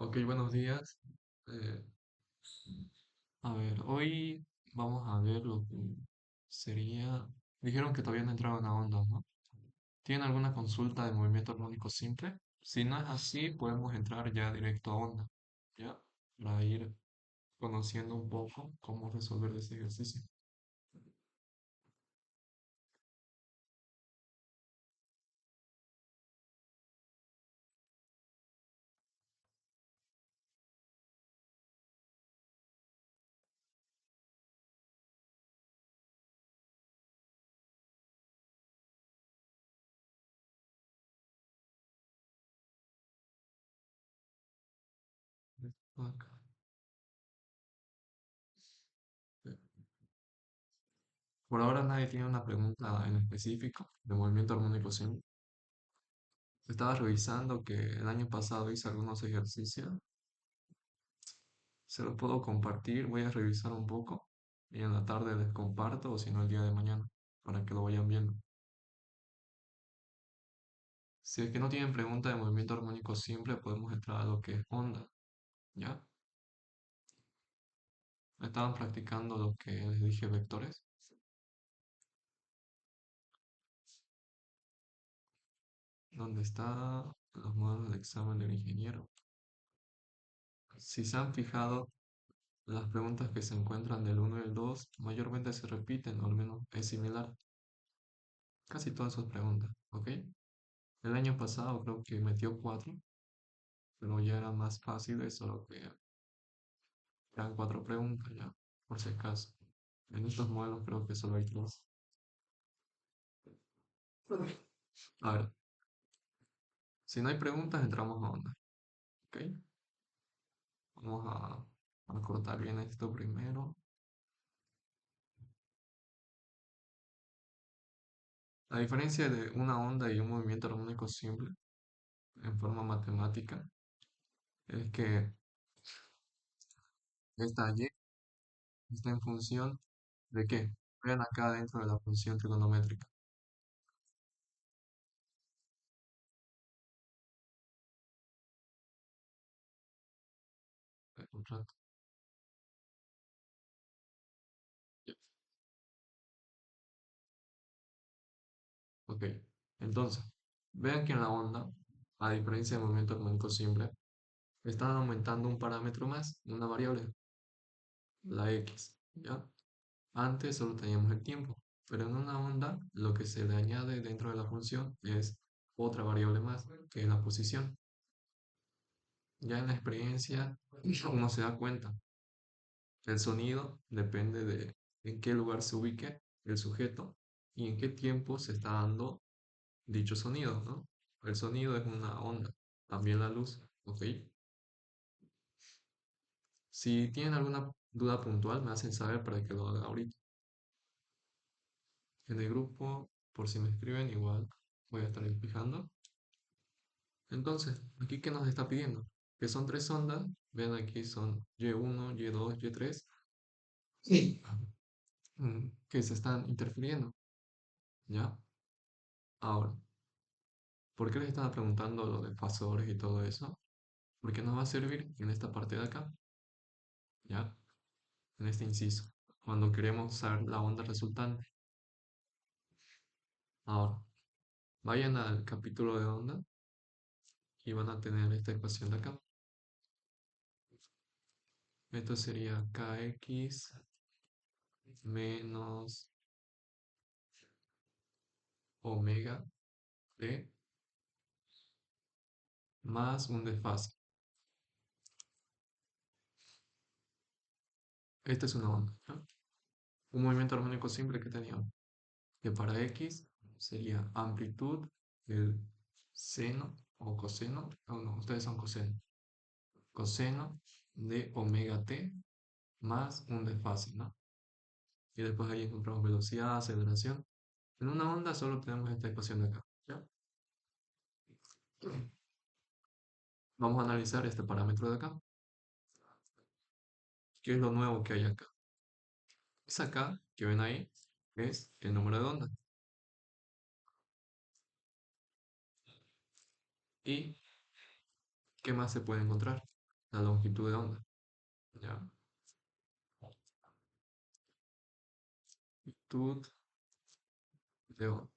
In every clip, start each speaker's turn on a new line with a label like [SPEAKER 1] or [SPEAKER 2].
[SPEAKER 1] Ok, buenos días. Eh, a ver, hoy vamos a ver lo que sería... Dijeron que todavía no entraban a onda, ¿no? ¿Tienen alguna consulta de movimiento armónico simple? Si no es así, podemos entrar ya directo a onda, ¿ya? Para ir conociendo un poco cómo resolver este ejercicio. Acá. Por ahora nadie tiene una pregunta en específico de movimiento armónico simple. Estaba revisando que el año pasado hice algunos ejercicios. Se lo puedo compartir, voy a revisar un poco y en la tarde les comparto o si no el día de mañana para que lo vayan viendo. Si es que no tienen pregunta de movimiento armónico simple, podemos entrar a lo que es onda, ¿ya? Estaban practicando lo que les dije vectores. ¿Dónde está los modelos de examen del ingeniero? Si se han fijado, las preguntas que se encuentran del uno y el 2 mayormente se repiten, o al menos es similar. Casi todas sus preguntas, ¿ok? El año pasado creo que metió 4, pero ya era más fácil eso, lo que eran 4 preguntas ya, por si acaso. En estos modelos creo que solo hay 3. A ver, si no hay preguntas, entramos a onda. ¿Ok? Vamos a cortar bien esto primero. La diferencia de una onda y un movimiento armónico simple en forma matemática es que esta y está en función de qué. Vean acá dentro de la función trigonométrica. Un rato. Ya. Ok. Entonces, vean que en la onda, a diferencia del movimiento armónico simple, están aumentando un parámetro más, una variable, la x, ¿ya? Antes solo teníamos el tiempo, pero en una onda lo que se le añade dentro de la función es otra variable más, que es la posición. Ya en la experiencia uno se da cuenta, el sonido depende de en qué lugar se ubique el sujeto y en qué tiempo se está dando dicho sonido, ¿no? El sonido es una onda, también la luz, ¿ok? Si tienen alguna duda puntual, me hacen saber para que lo haga ahorita. En el grupo, por si me escriben, igual voy a estar fijando. Entonces, aquí qué nos está pidiendo, que son 3 ondas, ven aquí son Y1, Y2, Y3, sí, que se están interfiriendo, ¿ya? Ahora, ¿por qué les estaba preguntando lo de fasores y todo eso? Porque nos va a servir en esta parte de acá, ¿ya? En este inciso, cuando queremos saber la onda resultante. Ahora, vayan al capítulo de onda y van a tener esta ecuación de acá. Esto sería Kx menos omega t más un desfase. Esta es una onda, ¿no? Un movimiento armónico simple que teníamos, que para x sería amplitud del seno o coseno, no, ustedes son coseno, coseno de omega t más un desfase, ¿no? Y después ahí encontramos velocidad, aceleración. En una onda solo tenemos esta ecuación de acá, ¿ya? Vamos a analizar este parámetro de acá. ¿Qué es lo nuevo que hay acá? Es acá, que ven ahí, es el número de onda. ¿Y qué más se puede encontrar? la longitud de onda, ¿ya? Longitud de onda.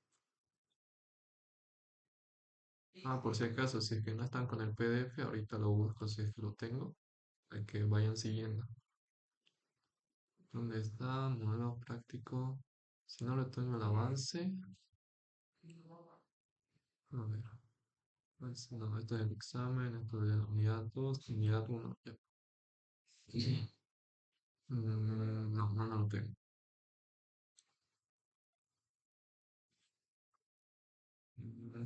[SPEAKER 1] Ah, por si acaso, si es que no están con el PDF, ahorita lo busco si es que lo tengo, para que vayan siguiendo. ¿Dónde está? Modelo práctico. Si no lo tengo el avance, a ver. No, esto es el examen, esto es la unidad 2, unidad 1. Ya. No, no lo tengo.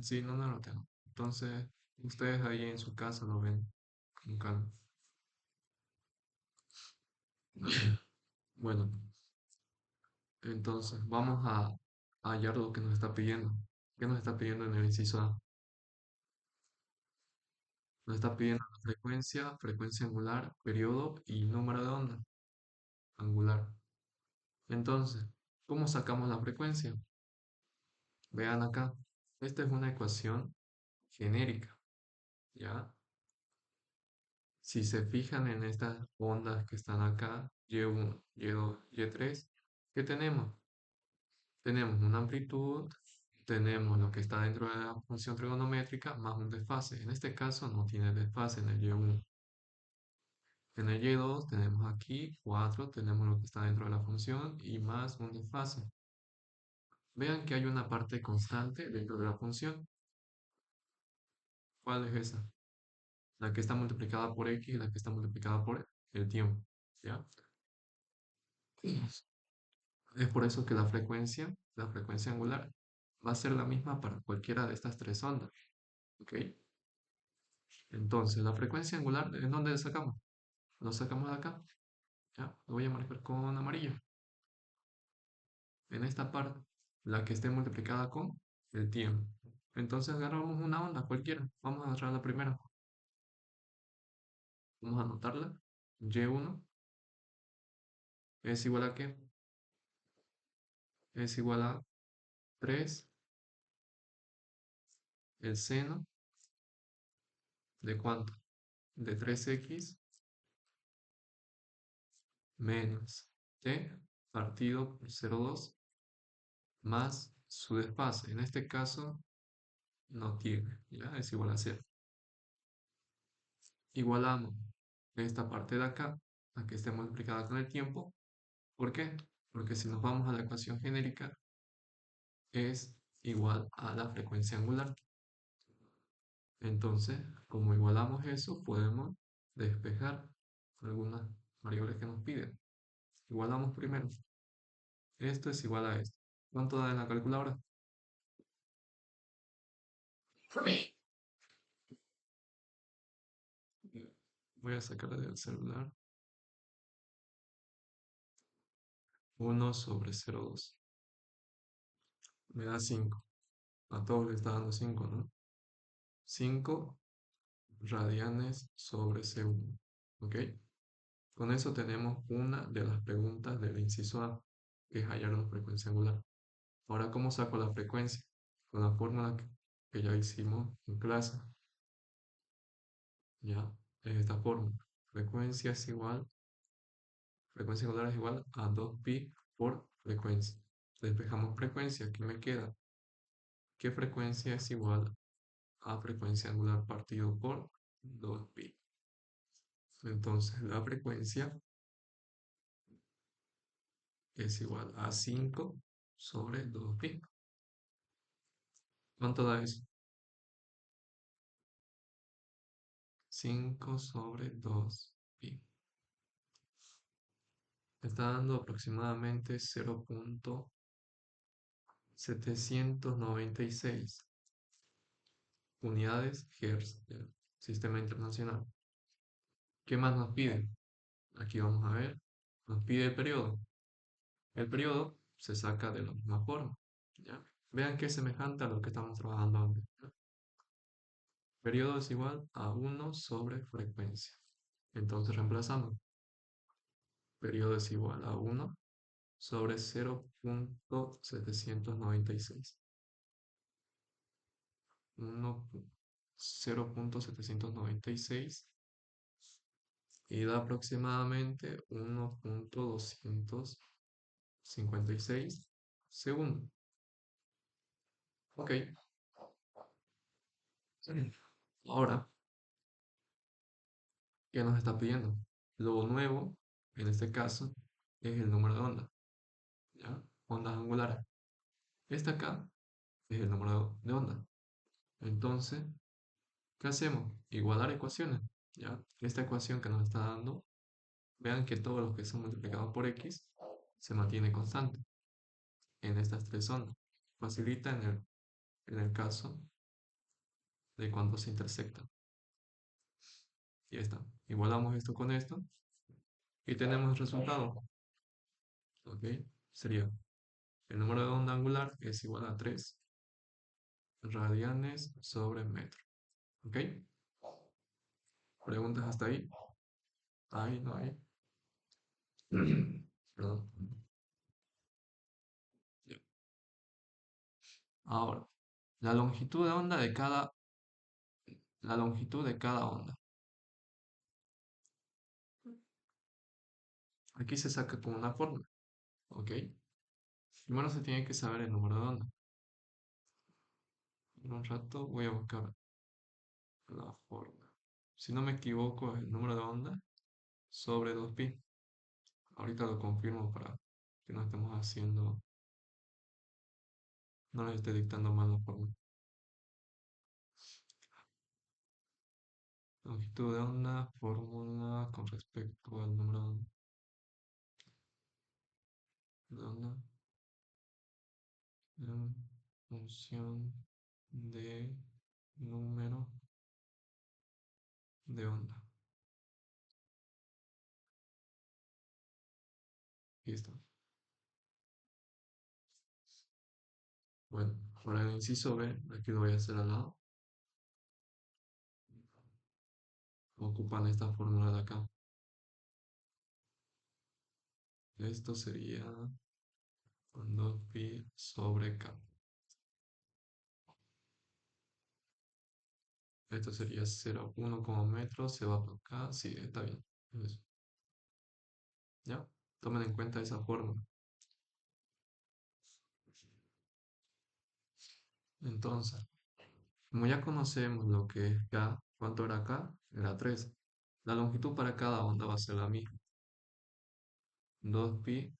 [SPEAKER 1] Sí, no lo tengo. Entonces, ustedes ahí en su casa lo ven con calma. Bueno, entonces vamos a hallar lo que nos está pidiendo. ¿Qué nos está pidiendo en el inciso A? Nos está pidiendo la frecuencia, frecuencia angular, periodo y número de onda angular. Entonces, ¿cómo sacamos la frecuencia? Vean acá. Esta es una ecuación genérica, ¿ya? Si se fijan en estas ondas que están acá, Y1, Y2, Y3, ¿qué tenemos? Tenemos una amplitud, tenemos lo que está dentro de la función trigonométrica, más un desfase. En este caso no tiene desfase en el Y1. En el Y2 tenemos aquí 4, tenemos lo que está dentro de la función y más un desfase. Vean que hay una parte constante dentro de la función. ¿Cuál es esa? La que está multiplicada por X y la que está multiplicada por el tiempo. ¿Ya? Es por eso que la frecuencia angular, va a ser la misma para cualquiera de estas tres ondas. ¿Ok? Entonces, la frecuencia angular, ¿en dónde la sacamos? Lo sacamos de acá. ¿Ya? Lo voy a marcar con amarillo. En esta parte, la que esté multiplicada con el tiempo. Entonces agarramos una onda cualquiera. Vamos a agarrar la primera. Vamos a anotarla. Y1 es igual a ¿qué? Es igual a 3 el seno de ¿cuánto? De 3x menos t partido por 0,2 más su desfase. En este caso no tiene, ¿ya? Es igual a 0. Igualamos esta parte de acá, a que esté multiplicada con el tiempo. ¿Por qué? Porque si nos vamos a la ecuación genérica, es igual a la frecuencia angular. Entonces, como igualamos eso, podemos despejar algunas variables que nos piden. Igualamos primero. Esto es igual a esto. ¿Cuánto da en la calculadora? Voy a sacarla del celular. 1/02. Me da 5. A todos le está dando 5, ¿no? 5 radianes sobre segundo. ¿Ok? Con eso tenemos una de las preguntas del inciso A, que es hallar la frecuencia angular. Ahora, ¿cómo saco la frecuencia? Con la fórmula que ya hicimos en clase. Ya, es esta fórmula. Frecuencia es igual, frecuencia angular es igual a 2pi por frecuencia. Despejamos frecuencia, ¿qué me queda? ¿Qué frecuencia es igual a frecuencia angular partido por 2pi? Entonces, la frecuencia es igual a 5 sobre 2pi. ¿Cuánto da eso? 5 sobre 2pi. Está dando aproximadamente 0,796 unidades Hertz del sistema internacional. ¿Qué más nos pide? Aquí vamos a ver. Nos pide el periodo. El periodo se saca de la misma forma. ¿Ya? Vean que es semejante a lo que estamos trabajando antes. ¿Ya? Periodo es igual a 1 sobre frecuencia. Entonces reemplazamos. Periodo es igual a 1 sobre 0,796. 0,796 y da aproximadamente 1,256 segundos. Ok, ahora, ¿qué nos está pidiendo? Lo nuevo, en este caso, es el número de ondas, ¿ya? Ondas angulares. Este acá es el número de ondas. Entonces, ¿qué hacemos? Igualar ecuaciones, ¿ya? Esta ecuación que nos está dando, vean que todos los que son multiplicados por x se mantiene constante en estas tres ondas. Facilita en el caso de cuando se intersectan. Y ya está. Igualamos esto con esto y tenemos el resultado. ¿Ok? Sería el número de onda angular es igual a 3 radianes sobre metro. ¿Ok? ¿Preguntas hasta ahí? Ahí, no hay. Perdón. Ya. Ahora, la longitud de onda de la longitud de cada onda. Aquí se saca con una fórmula. ¿Ok? Primero se tiene que saber el número de onda. En un rato voy a buscar la fórmula. Si no me equivoco, es el número de onda sobre 2pi. Ahorita lo confirmo para que no estemos haciendo, no les esté dictando mal la fórmula. Longitud de onda, fórmula con respecto al número de onda en función de número de onda. Listo. Bueno, para el inciso B, aquí lo voy a hacer al lado. Ocupan esta fórmula de acá. Esto sería 2pi sobre k. Esto sería 0,1 como metros, se va por acá. Sí, está bien. Eso. ¿Ya? Tomen en cuenta esa fórmula. Entonces, como ya conocemos lo que es K, ¿cuánto era K? Era 3. La longitud para cada onda va a ser la misma. 2pi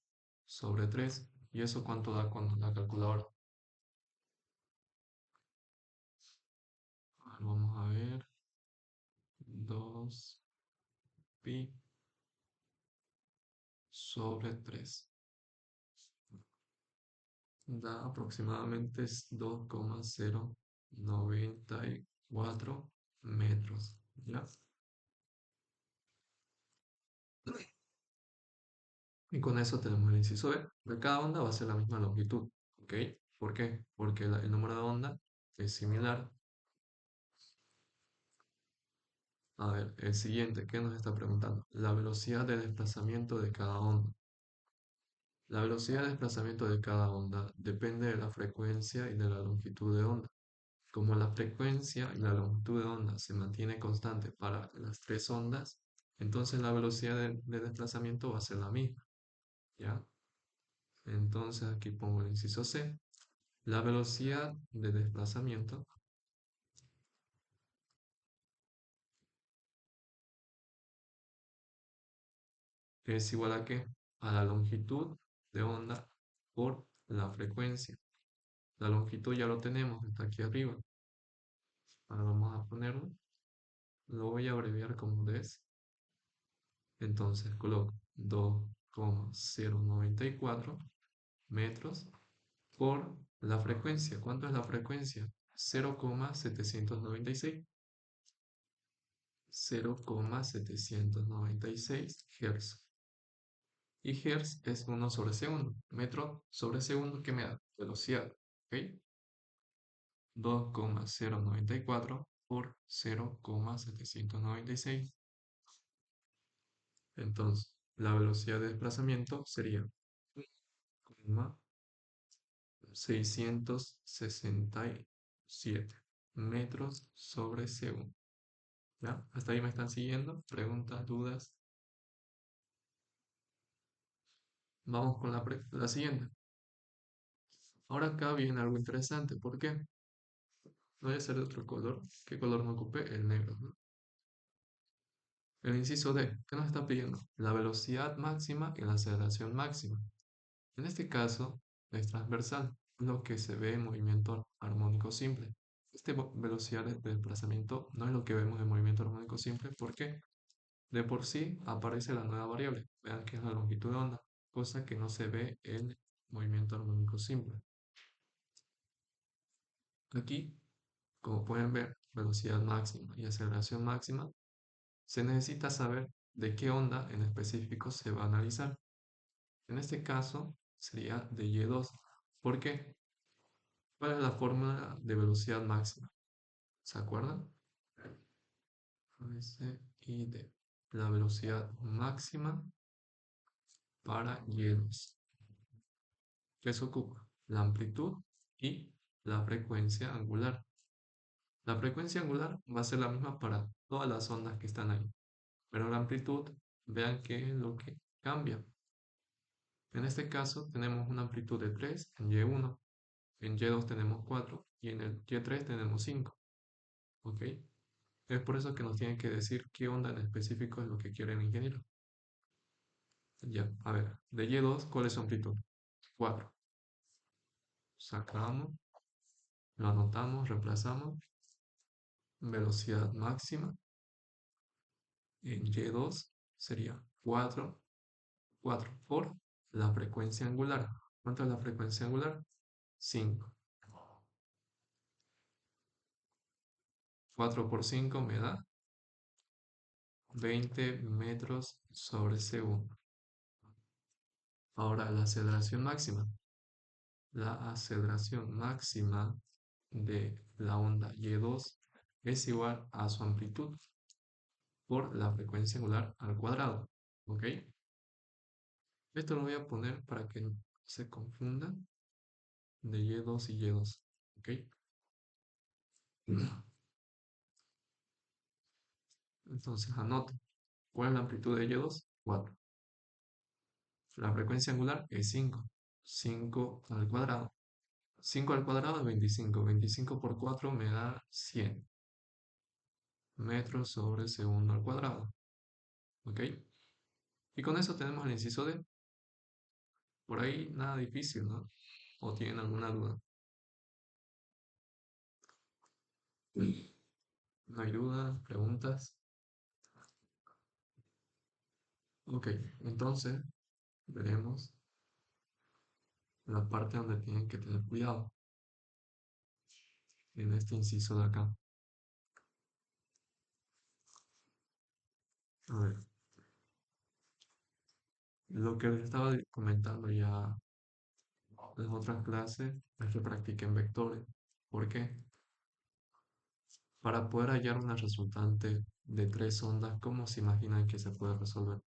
[SPEAKER 1] sobre 3. ¿Y eso cuánto da con la calculadora? Vamos a ver. 2pi sobre 3. Da aproximadamente 2,094 metros. ¿Ya? Y con eso tenemos el inciso B. De cada onda va a ser la misma longitud. ¿Ok? ¿Por qué? Porque el número de onda es similar. A ver, el siguiente, ¿qué nos está preguntando? La velocidad de desplazamiento de cada onda. La velocidad de desplazamiento de cada onda depende de la frecuencia y de la longitud de onda. Como la frecuencia y la longitud de onda se mantiene constante para las tres ondas, entonces la velocidad de desplazamiento va a ser la misma. ¿Ya? Entonces aquí pongo el inciso C. La velocidad de desplazamiento es igual a ¿qué? A la longitud de onda por la frecuencia. La longitud ya lo tenemos, está aquí arriba. Ahora vamos a ponerlo. Lo voy a abreviar como des. Entonces coloco 2,094 metros por la frecuencia. ¿Cuánto es la frecuencia? 0,796. 0,796 Hz. Y Hz es 1 sobre segundo. Metro sobre segundo, ¿qué me da? Velocidad. ¿Ok? 2,094 por 0,796. Entonces, la velocidad de desplazamiento sería 1,667 metros sobre segundo. ¿Ya? ¿Hasta ahí me están siguiendo? ¿Preguntas, dudas? Vamos con la siguiente. Ahora acá viene algo interesante. ¿Por qué? No voy a ser de otro color. ¿Qué color no ocupé? El negro, ¿no? El inciso D, ¿qué nos está pidiendo? La velocidad máxima y la aceleración máxima. En este caso, es transversal, lo que se ve en movimiento armónico simple. Esta velocidad de desplazamiento no es lo que vemos en movimiento armónico simple porque de por sí aparece la nueva variable. Vean que es la longitud de onda, cosa que no se ve en movimiento armónico simple. Aquí, como pueden ver, velocidad máxima y aceleración máxima, se necesita saber de qué onda en específico se va a analizar. En este caso sería de y2. ¿Por qué? ¿Cuál es la fórmula de velocidad máxima? ¿Se acuerdan? S y D. La velocidad máxima para y2. ¿Qué se ocupa? La amplitud y la frecuencia angular. La frecuencia angular va a ser la misma para todas las ondas que están ahí. Pero la amplitud, vean qué es lo que cambia. En este caso tenemos una amplitud de 3 en y1, en y2 tenemos 4 y en el y3 tenemos 5. ¿Ok? Es por eso que nos tienen que decir qué onda en específico es lo que quiere el ingeniero. Ya, a ver, de y2, ¿cuál es su amplitud? 4. Sacamos, lo anotamos, reemplazamos. Velocidad máxima en y2 sería 4 por la frecuencia angular. ¿Cuánto es la frecuencia angular? 5. 4 por 5 me da 20 metros sobre segundo. Ahora la aceleración máxima. La aceleración máxima de la onda y2 es igual a su amplitud por la frecuencia angular al cuadrado. ¿Ok? Esto lo voy a poner para que no se confundan de y2 y y2. ¿Ok? Entonces anoto. ¿Cuál es la amplitud de y2? 4. La frecuencia angular es 5. 5 al cuadrado. 5 al cuadrado es 25. 25 por 4 me da 100 metros sobre segundo al cuadrado. ¿Ok? Y con eso tenemos el inciso D. Por ahí nada difícil, ¿no? ¿O tienen alguna duda? ¿No hay dudas? ¿Preguntas? Ok, entonces veremos la parte donde tienen que tener cuidado en este inciso de acá. A ver, lo que les estaba comentando ya en otras clases es que practiquen vectores. ¿Por qué? Para poder hallar una resultante de tres ondas, ¿cómo se imaginan que se puede resolver?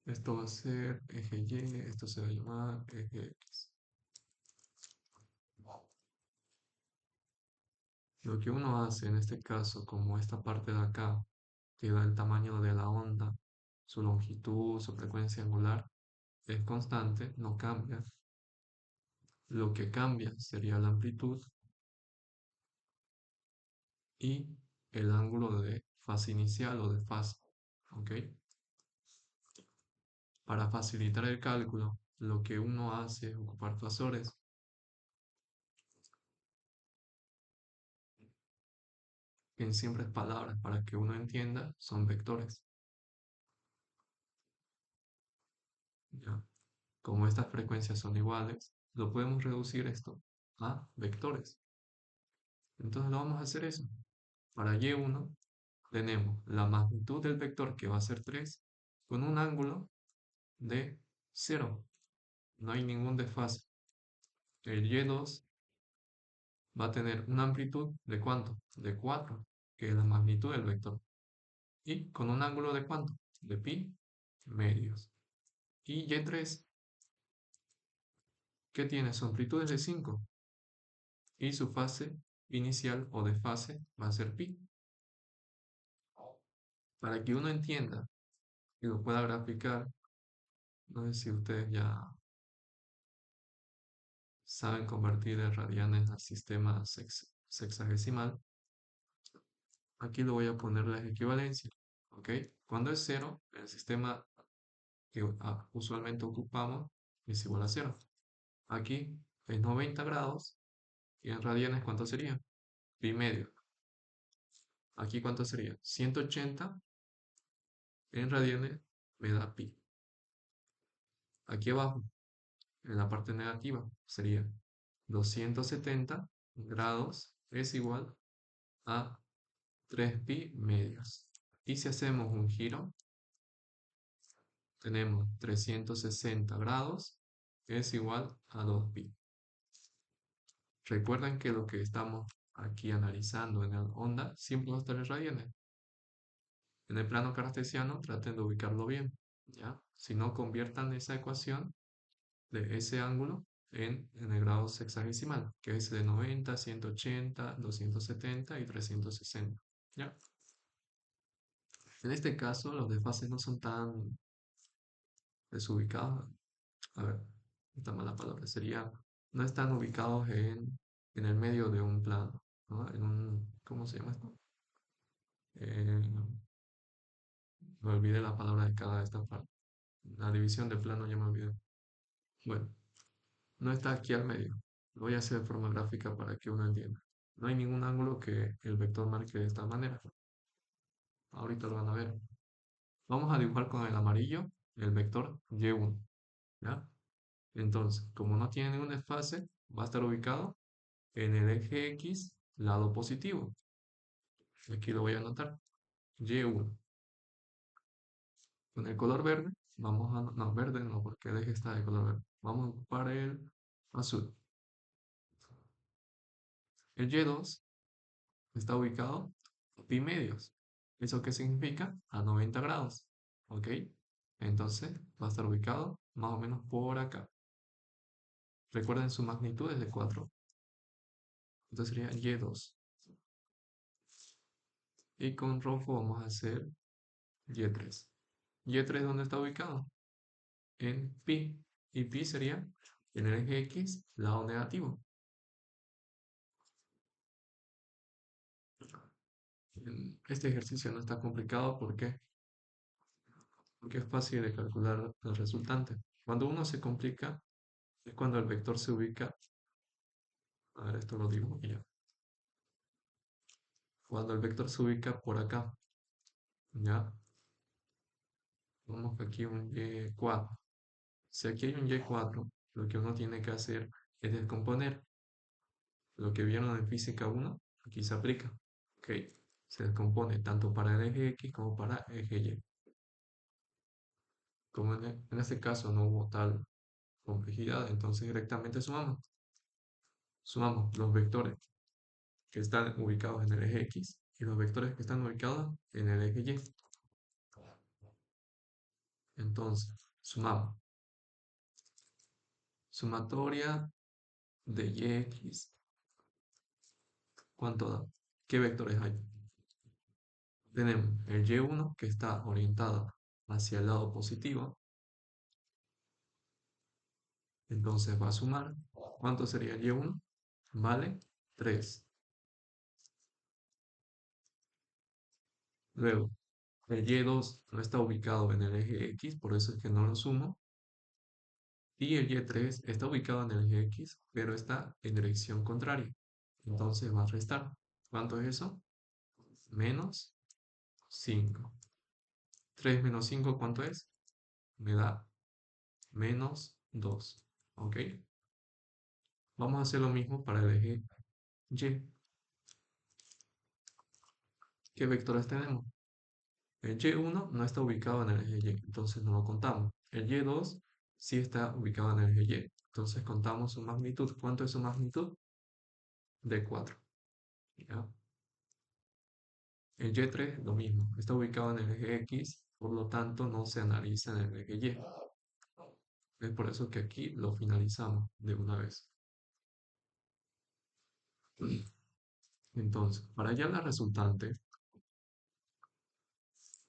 [SPEAKER 1] Esto va a ser eje Y, esto se va a llamar eje X. Lo que uno hace en este caso, como esta parte de acá, que da el tamaño de la onda, su longitud, su frecuencia angular, es constante, no cambia. Lo que cambia sería la amplitud y el ángulo de fase inicial o de fase. ¿Ok? Para facilitar el cálculo, lo que uno hace es ocupar fasores. Que en simples palabras, para que uno entienda, son vectores. ¿Ya? Como estas frecuencias son iguales, lo podemos reducir esto a vectores. Entonces lo vamos a hacer eso. Para y1 tenemos la magnitud del vector que va a ser 3 con un ángulo de 0. No hay ningún desfase. El y2 va a tener una amplitud de ¿cuánto? De 4, que es la magnitud del vector. Y con un ángulo de ¿cuánto? De pi medios. Y y3, ¿qué tiene? Su amplitud es de 5 y su fase inicial o de fase va a ser pi. Para que uno entienda y lo pueda graficar. No sé si ustedes ya saben convertir de radianes al sistema sexagesimal. Aquí le voy a poner las equivalencias. ¿Ok? Cuando es cero, el sistema que usualmente ocupamos es igual a cero. Aquí es 90 grados y en radianes, ¿cuánto sería? Pi medio. Aquí, ¿cuánto sería? 180 en radianes me da pi. Aquí abajo, en la parte negativa, sería 270 grados es igual a 3 pi medios. Y si hacemos un giro, tenemos 360 grados es igual a 2 pi. Recuerden que lo que estamos aquí analizando en la onda siempre va a estar en radianes. En el plano cartesiano traten de ubicarlo bien, ¿ya? Si no, conviertan esa ecuación de ese ángulo en el grado sexagesimal, que es de 90, 180, 270 y 360, ¿ya? En este caso, los desfases no son tan desubicados. A ver, esta mala palabra sería, no están ubicados en el medio de un plano, ¿no? En un, ¿cómo se llama esto? Eh, Me olvidé la palabra de cada esta parte. La división de plano ya me olvidé. Bueno, no está aquí al medio. Lo voy a hacer de forma gráfica para que uno entienda. No hay ningún ángulo que el vector marque de esta manera. Ahorita lo van a ver. Vamos a dibujar con el amarillo el vector y1, ¿ya? Entonces, como no tiene ningún desfase, va a estar ubicado en el eje X, lado positivo. Aquí lo voy a anotar. Y1. Con el color verde, vamos a... No, verde no, porque el eje está de color verde. Vamos a ocupar el azul. El Y2 está ubicado a pi medios. ¿Eso qué significa? A 90 grados. ¿Ok? Entonces va a estar ubicado más o menos por acá. Recuerden su magnitud es de 4. Entonces sería Y2. Y con rojo vamos a hacer Y3. ¿Y3 dónde está ubicado? En pi. Y pi sería en el eje X, lado negativo. Este ejercicio no está complicado, ¿por qué? Porque es fácil de calcular el resultante. Cuando uno se complica, es cuando el vector se ubica. A ver, esto lo digo y ya. Cuando el vector se ubica por acá, ¿ya? Vamos que aquí un y4. Si aquí hay un y4, lo que uno tiene que hacer es descomponer. Lo que vieron en física 1, aquí se aplica. Ok, se descompone tanto para el eje X como para el eje Y. Como en este caso no hubo tal complejidad, entonces directamente sumamos. Sumamos los vectores que están ubicados en el eje X y los vectores que están ubicados en el eje Y. Entonces, sumamos. Sumatoria de yx, ¿cuánto da? ¿Qué vectores hay? Tenemos el y1 que está orientado hacia el lado positivo, entonces va a sumar. ¿Cuánto sería el y1? Vale 3. Luego, el y2 no está ubicado en el eje X, por eso es que no lo sumo. Y el y3 está ubicado en el eje X, pero está en dirección contraria. Entonces va a restar. ¿Cuánto es eso? Menos 5. 3 menos 5, ¿cuánto es? Me da menos 2. ¿Ok? Vamos a hacer lo mismo para el eje Y. ¿Qué vectores tenemos? El Y1 no está ubicado en el eje Y, entonces no lo contamos. El Y2 sí está ubicado en el eje Y, entonces contamos su magnitud. ¿Cuánto es su magnitud? De 4. ¿Ya? El Y3 lo mismo, está ubicado en el eje X, por lo tanto no se analiza en el eje Y. Es por eso que aquí lo finalizamos de una vez. Entonces, para hallar la resultante,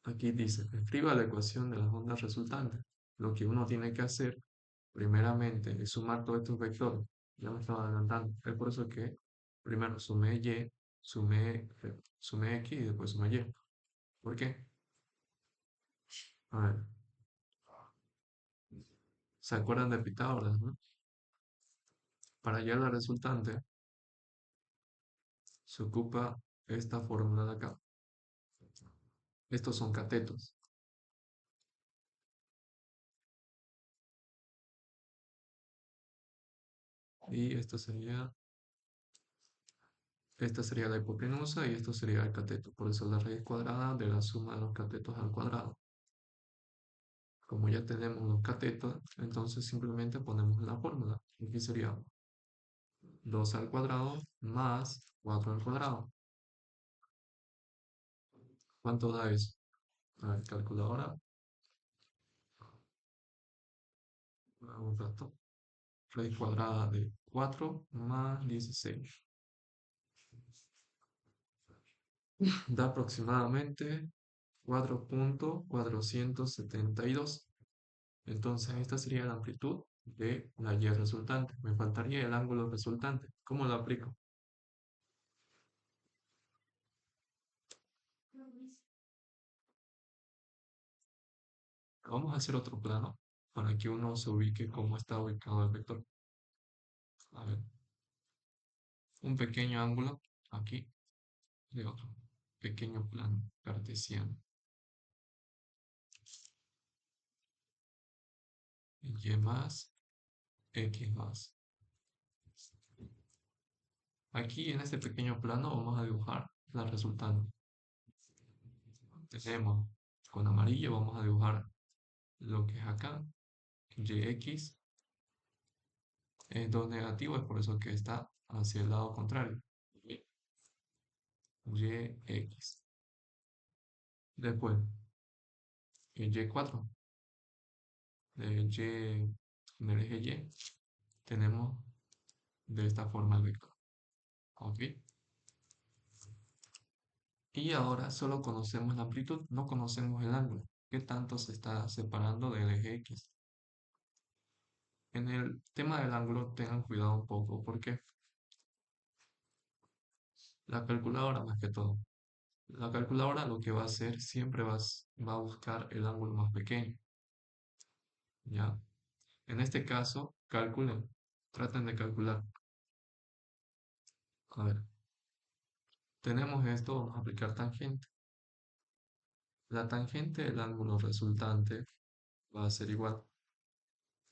[SPEAKER 1] Aquí dice, escriba la ecuación de las ondas resultantes. Lo que uno tiene que hacer, primeramente, es sumar todos estos vectores. Ya me estaba adelantando. Es por eso que primero sumé Y, sumé X y después sumé Y. ¿Por qué? A ver, ¿se acuerdan de Pitágoras, no? Para hallar la resultante, se ocupa esta fórmula de acá. Estos son catetos. Y esta sería la hipotenusa y esto sería el cateto. Por eso la raíz cuadrada de la suma de los catetos al cuadrado. Como ya tenemos los catetos, entonces simplemente ponemos la fórmula. Aquí sería 2 al cuadrado más 4 al cuadrado. ¿Cuánto da eso? A ver, calculadora. Un rato. Raíz cuadrada de 4 más 16. Da aproximadamente 4,472. Entonces esta sería la amplitud de la Y resultante. Me faltaría el ángulo resultante. ¿Cómo lo aplico? Vamos a hacer otro plano para que uno se ubique cómo está ubicado el vector. A ver, un pequeño ángulo aquí de otro pequeño plano cartesiano. Y más, X más. Aquí en este pequeño plano vamos a dibujar la resultante. Tenemos con amarillo, vamos a dibujar lo que es acá, YX es 2 negativo, es por eso que está hacia el lado contrario. YX. Después, el Y4, del Y, en el eje Y, tenemos de esta forma el vector. ¿Ok? Y ahora solo conocemos la amplitud, no conocemos el ángulo. ¿Qué tanto se está separando del eje X? En el tema del ángulo tengan cuidado un poco porque la calculadora más que todo. La calculadora lo que va a hacer siempre va a buscar el ángulo más pequeño. ¿Ya? En este caso, calculen, traten de calcular. A ver, tenemos esto, vamos a aplicar tangente. La tangente del ángulo resultante va a ser igual.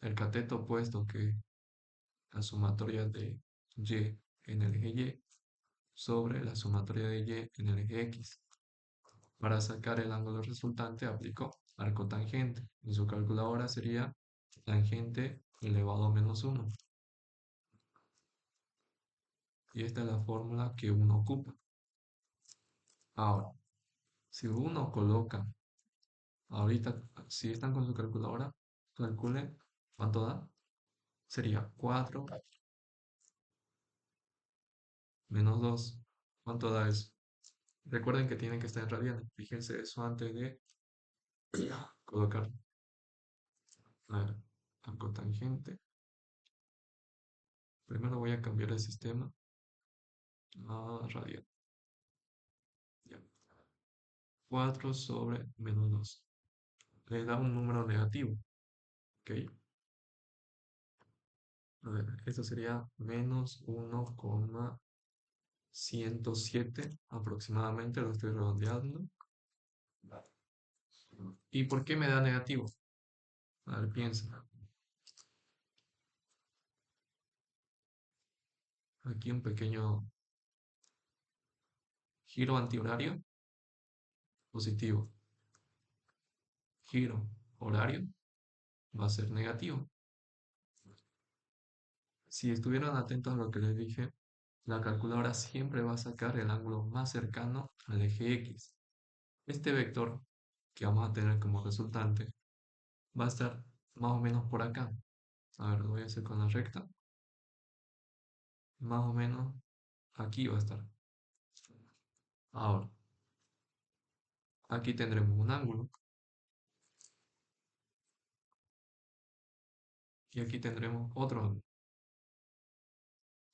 [SPEAKER 1] El cateto opuesto que la sumatoria de y en el eje y sobre la sumatoria de y en el eje x. Para sacar el ángulo resultante aplicó arco tangente. En su calculadora sería tangente elevado a menos 1. Y esta es la fórmula que uno ocupa. Ahora, si uno coloca, ahorita, si están con su calculadora, calculen cuánto da. Sería 4 menos 2. ¿Cuánto da eso? Recuerden que tienen que estar en radianes. Fíjense eso antes de colocar. A ver, arco tangente. Primero voy a cambiar el sistema a radian. Ya. 4 sobre menos 2. Le da un número negativo. ¿Ok? A ver, esto sería menos 1,107 aproximadamente, lo estoy redondeando. ¿Y por qué me da negativo? A ver, piensa. Aquí un pequeño giro antihorario positivo. Giro horario va a ser negativo. Si estuvieron atentos a lo que les dije, la calculadora siempre va a sacar el ángulo más cercano al eje X. Este vector que vamos a tener como resultante va a estar más o menos por acá. A ver, lo voy a hacer con la recta. Más o menos aquí va a estar. Ahora, Aquí tendremos un ángulo y aquí tendremos otro ángulo.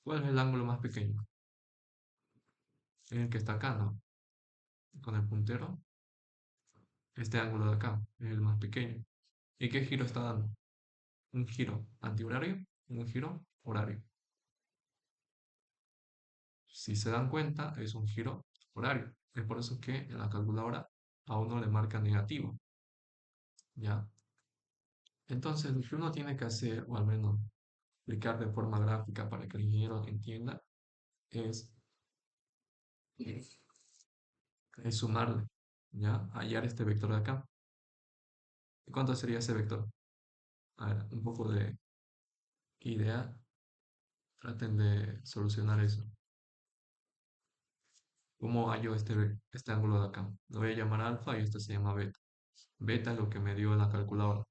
[SPEAKER 1] ¿Cuál es el ángulo más pequeño? Es el que está acá, ¿no? Con el puntero. Este ángulo de acá es el más pequeño. ¿Y qué giro está dando? Un giro antihorario, un giro horario. Si se dan cuenta, es un giro horario. Es por eso que en la calculadora a uno le marca negativo, ¿ya? Entonces, lo que uno tiene que hacer, o al menos explicar de forma gráfica para que el ingeniero entienda, es, es sumarle, ¿ya? Hallar este vector de acá. ¿Y cuánto sería ese vector? A ver, un poco de idea. Traten de solucionar eso. ¿Cómo hallo este ángulo de acá? Lo voy a llamar alfa y este se llama beta. Beta es lo que me dio en la calculadora.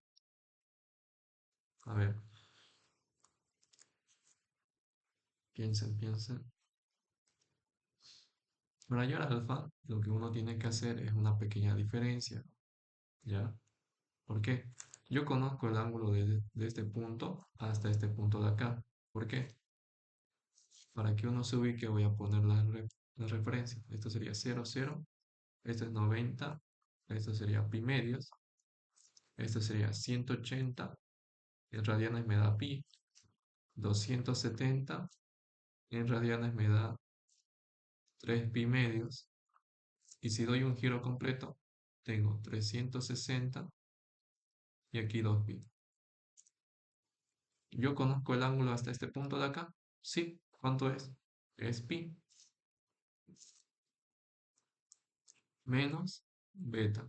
[SPEAKER 1] A ver, piensen, piensen. Para hallar alfa, lo que uno tiene que hacer es una pequeña diferencia, ¿ya? ¿Por qué? Yo conozco el ángulo de este punto hasta este punto de acá. ¿Por qué? Para que uno se ubique voy a poner las referencias. Esto sería 0, 0. Esto es 90. Esto sería pi medios. Esto sería 180. En radianes me da pi. 270. En radianes me da 3 pi medios. Y si doy un giro completo, tengo 360 y aquí 2 pi. ¿Yo conozco el ángulo hasta este punto de acá? Sí. ¿Cuánto es? Es pi menos beta.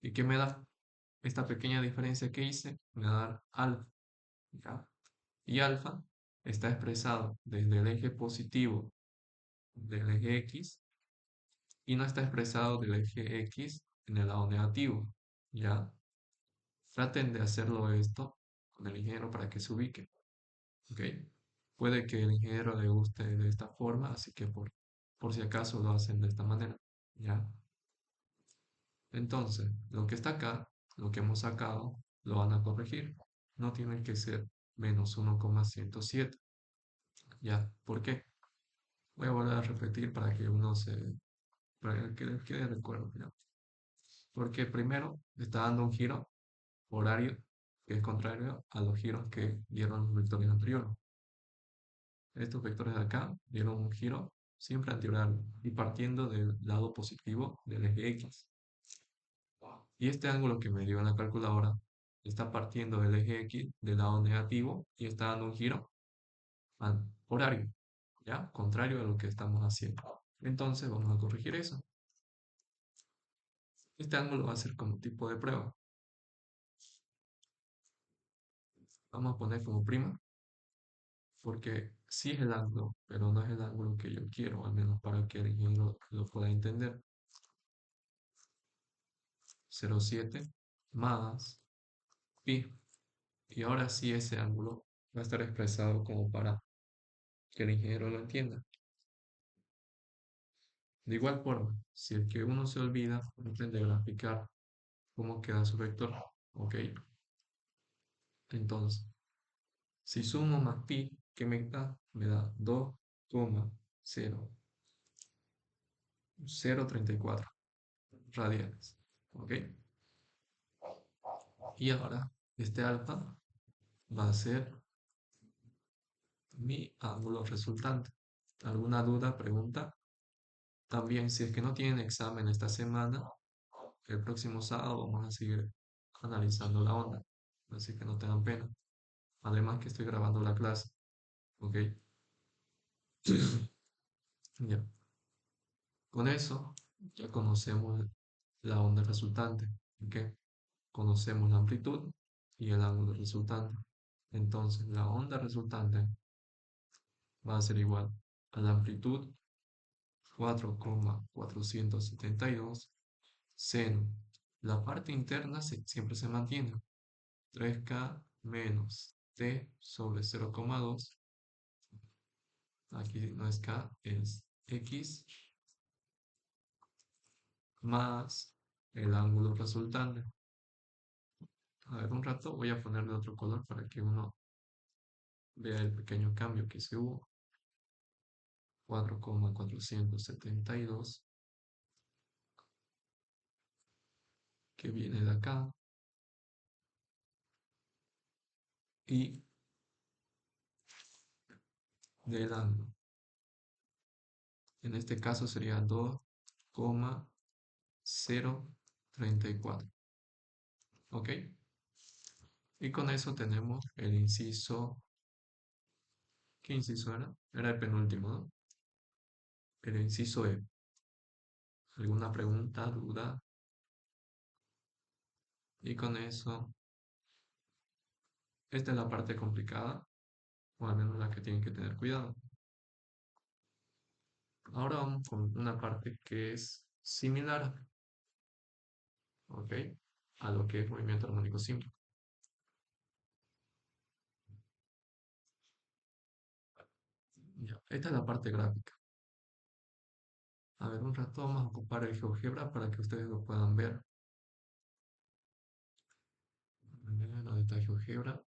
[SPEAKER 1] ¿Y qué me da? Esta pequeña diferencia que hice me va a dar alfa, ¿ya? Y alfa está expresado desde el eje positivo del eje X y no está expresado del eje X en el lado negativo, ¿ya? Traten de hacerlo esto con el ingeniero para que se ubique, ¿ok? Puede que el ingeniero le guste de esta forma, así que por si acaso lo hacen de esta manera, ¿ya? Entonces, lo que está acá, lo que hemos sacado, lo van a corregir. No tiene que ser menos 1,107. ¿Ya? ¿Por qué? Voy a volver a repetir para que les quede recuerdo, ¿ya? Porque primero está dando un giro horario que es contrario a los giros que dieron los vectores anteriores. Estos vectores de acá dieron un giro siempre antihorario y partiendo del lado positivo del eje X. Y este ángulo que me dio en la calculadora está partiendo del eje X del lado negativo y está dando un giro horario, ¿ya? Contrario a lo que estamos haciendo. Entonces vamos a corregir eso. Este ángulo va a ser como tipo de prueba. Vamos a poner como prima, porque sí es el ángulo, pero no es el ángulo que yo quiero, al menos para que el ingeniero lo pueda entender. 0,7 más pi. Y ahora sí ese ángulo va a estar expresado como para que el ingeniero lo entienda. De igual forma, si es que uno se olvida, trate de graficar cómo queda su vector. ¿Ok? Entonces, si sumo más pi, ¿qué me da? Me da 2,0034 radianes. ¿Ok? Y ahora, este alfa va a ser mi ángulo resultante. ¿Alguna duda, pregunta? También, si es que no tienen examen esta semana, el próximo sábado vamos a seguir analizando la onda. Así que no tengan pena. Además que estoy grabando la clase. ¿Ok? Ya. Con eso ya conocemos la onda resultante. ¿Ok? Conocemos la amplitud y el ángulo resultante. Entonces la onda resultante va a ser igual a la amplitud 4,472 seno. La parte interna siempre se mantiene. 3K menos T sobre 0,2. Aquí no es K, es X más el ángulo resultante. A ver, un rato voy a ponerle otro color para que uno vea el pequeño cambio que se hubo. 4,472 que viene de acá y del ángulo. En este caso sería 2,034. ¿Ok? Y con eso tenemos el inciso. ¿Qué inciso era? Era el penúltimo, ¿no? El inciso E. ¿Alguna pregunta, duda? Y con eso, esta es la parte complicada, o al menos la que tienen que tener cuidado. Ahora vamos con una parte que es similar, ¿ok? A lo que es movimiento armónico simple. Ya, esta es la parte gráfica. A ver, un rato vamos a ocupar el GeoGebra para que ustedes lo puedan ver. A ver, ¿dónde está GeoGebra?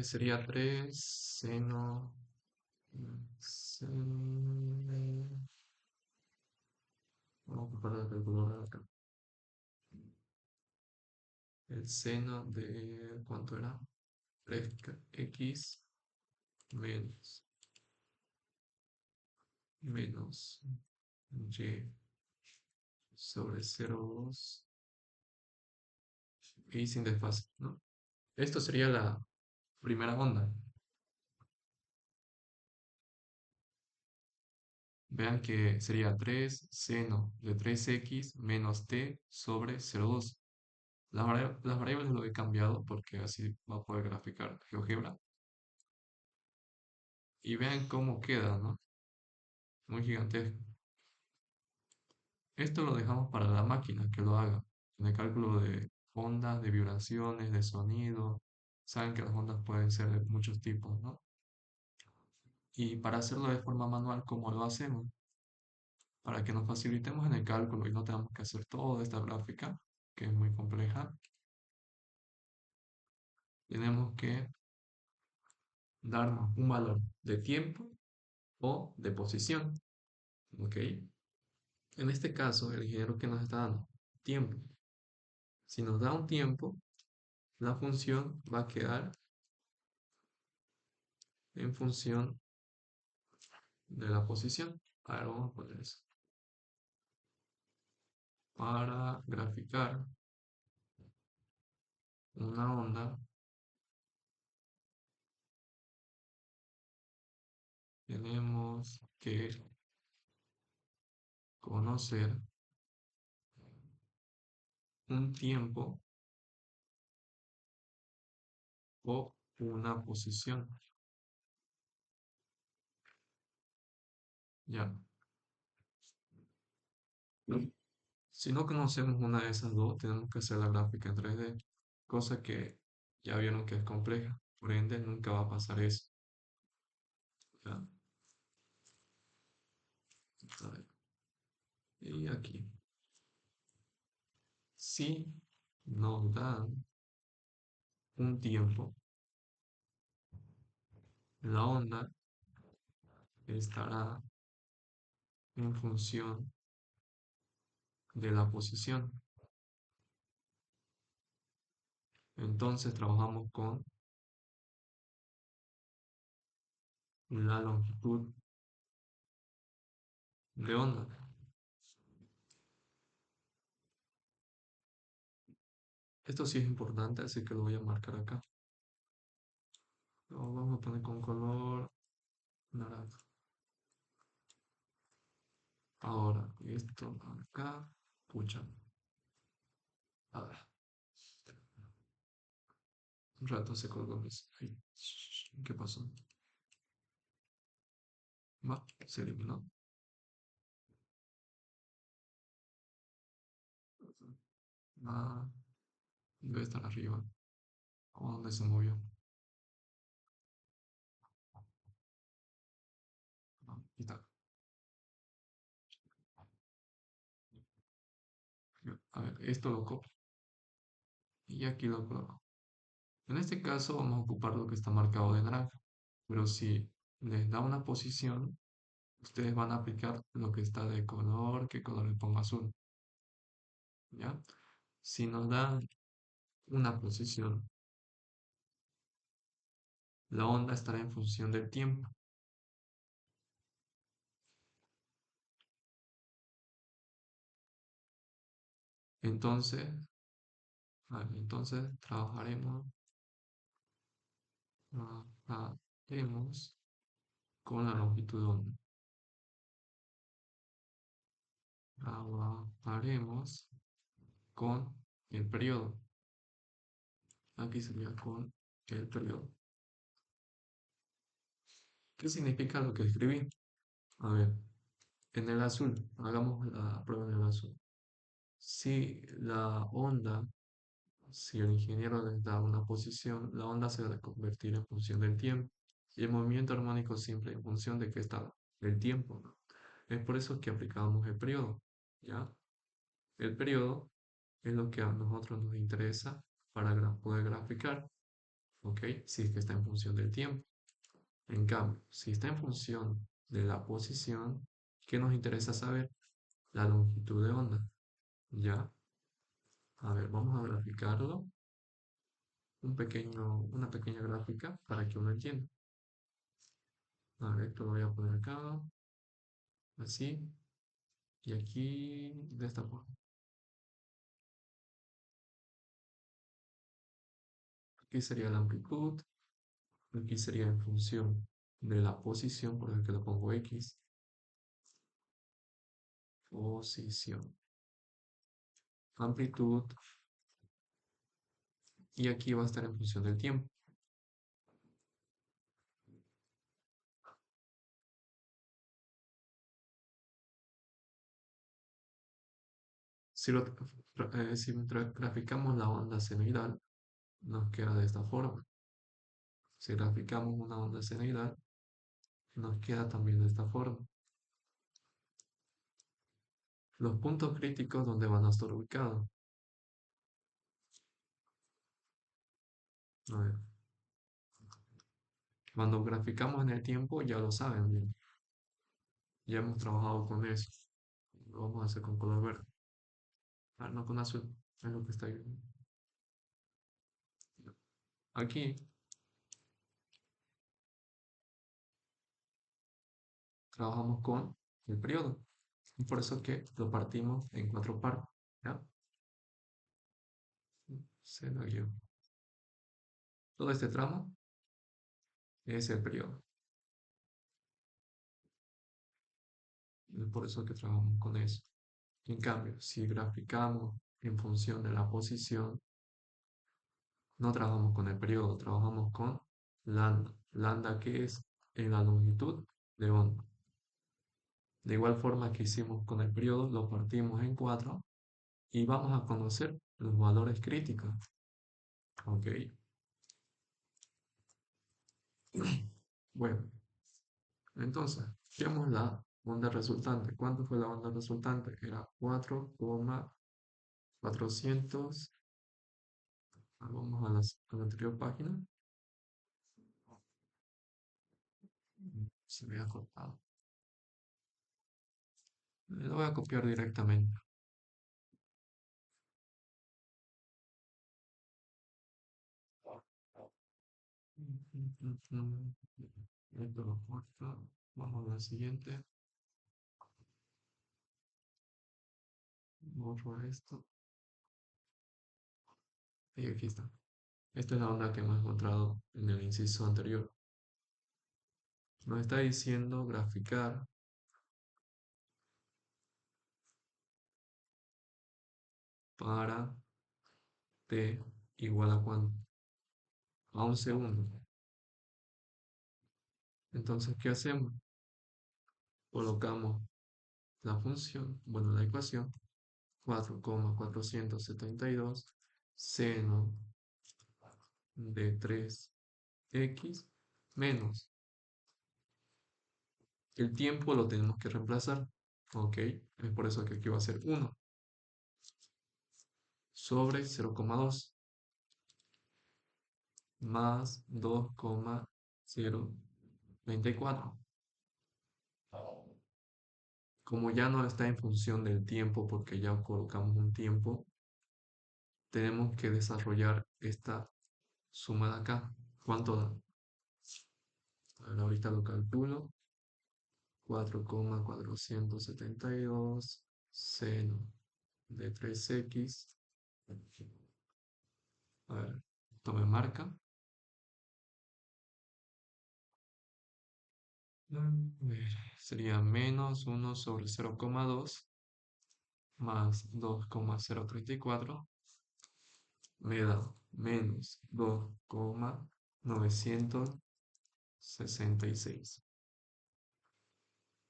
[SPEAKER 1] Sería 3 seno, seno. Vamos a ocupar la calculadora acá. El seno de, ¿cuánto era? 3x menos, menos y sobre 0,2 y sin desfase, ¿no? Esto sería la primera onda. Vean que sería 3 seno de 3x menos t sobre 0,2. Las variables lo he cambiado porque así va a poder graficar GeoGebra. Y vean cómo queda, ¿no? Muy gigantesco. Esto lo dejamos para la máquina que lo haga. En el cálculo de ondas, de vibraciones, de sonido. Saben que las ondas pueden ser de muchos tipos, ¿no? Y para hacerlo de forma manual, ¿cómo lo hacemos? Para que nos facilitemos en el cálculo y no tengamos que hacer toda esta gráfica, que es muy compleja, tenemos que darnos un valor de tiempo o de posición. ¿Ok? En este caso, el ingeniero que nos está dando tiempo. Si nos da un tiempo, la función va a quedar en función de la posición. A ver, vamos a poner eso. Para graficar una onda, tenemos que conocer un tiempo o una posición. Ya. Si no conocemos una de esas dos, tenemos que hacer la gráfica en 3D, cosa que ya vieron que es compleja. Por ende, nunca va a pasar eso. ¿Ya? A ver, y aquí. Si nos dan un tiempo, la onda estará en función de la posición. Entonces trabajamos con la longitud de onda. Esto sí es importante, así que lo voy a marcar acá. Lo vamos a poner con color naranja. Ahora, esto acá, pucha. A ver, un rato se colgó mis. Ay, ¿qué pasó? Va, se eliminó. Ah, debe estar arriba. ¿O dónde se movió? esto lo copio y aquí lo coloco. En este caso vamos a ocupar lo que está marcado de naranja, pero si les da una posición, ustedes van a aplicar lo que está de color, ¿qué color le pongo azul? ¿Ya? Si nos dan una posición, la onda estará en función del tiempo. Entonces, entonces trabajaremos con la longitud de onda. Trabajaremos con el periodo. Aquí sería con el periodo. ¿Qué significa lo que escribí? A ver, en el azul, hagamos la prueba en el azul. Si la onda, si el ingeniero les da una posición, la onda se va a convertir en función del tiempo. Y el movimiento armónico simple en función de qué está, del tiempo, ¿no? Es por eso que aplicamos el periodo, ¿ya? El periodo es lo que a nosotros nos interesa para poder graficar, ¿ok? Si es que está en función del tiempo. En cambio, si está en función de la posición, ¿qué nos interesa saber? La longitud de onda, ¿ya? A ver, vamos a graficarlo, una pequeña gráfica para que uno entienda. A ver, esto lo voy a poner acá, así, y aquí de esta forma. Aquí sería la amplitud, aquí sería en función de la posición, por el que le pongo X, posición, amplitud, y aquí va a estar en función del tiempo. Si graficamos la onda senoidal, nos queda de esta forma. Si graficamos una onda senoidal, nos queda también de esta forma. Los puntos críticos donde van a estar ubicados. A ver, cuando graficamos en el tiempo, ya lo saben bien. Ya hemos trabajado con eso. Lo vamos a hacer con color verde. Ah, no con azul. Es lo que está ahí. Aquí trabajamos con el periodo. Y por eso que lo partimos en cuatro partes. ¿Ya? Se lo llevo. Todo este tramo es el periodo. Es por eso que trabajamos con eso. En cambio, si graficamos en función de la posición, no trabajamos con el periodo, trabajamos con lambda. Lambda que es en la longitud de onda. De igual forma que hicimos con el periodo, lo partimos en cuatro y vamos a conocer los valores críticos. Ok. Bueno, entonces, veamos la onda resultante. ¿Cuánto fue la onda resultante? Era 4,400. Vamos a la anterior página. Se me ha cortado. Lo voy a copiar directamente. Esto lo corto. Vamos a la siguiente. Borro esto. Y aquí está. Esta es la onda que hemos encontrado en el inciso anterior. Nos está diciendo graficar para t igual a cuánto? A un segundo. Entonces, ¿qué hacemos? Colocamos la función, bueno, la ecuación 4,472 seno de 3x menos el tiempo lo tenemos que reemplazar. Ok, es por eso que aquí va a ser 1. sobre 0,2 más 2,024. Como ya no está en función del tiempo, porque ya colocamos un tiempo, tenemos que desarrollar esta suma de acá. ¿Cuánto da? A ver, ahorita lo calculo. 4,472 seno de 3x. A ver, esto me marca. A ver, sería menos 1 sobre 0,2 más 2,034 me da menos 2,966.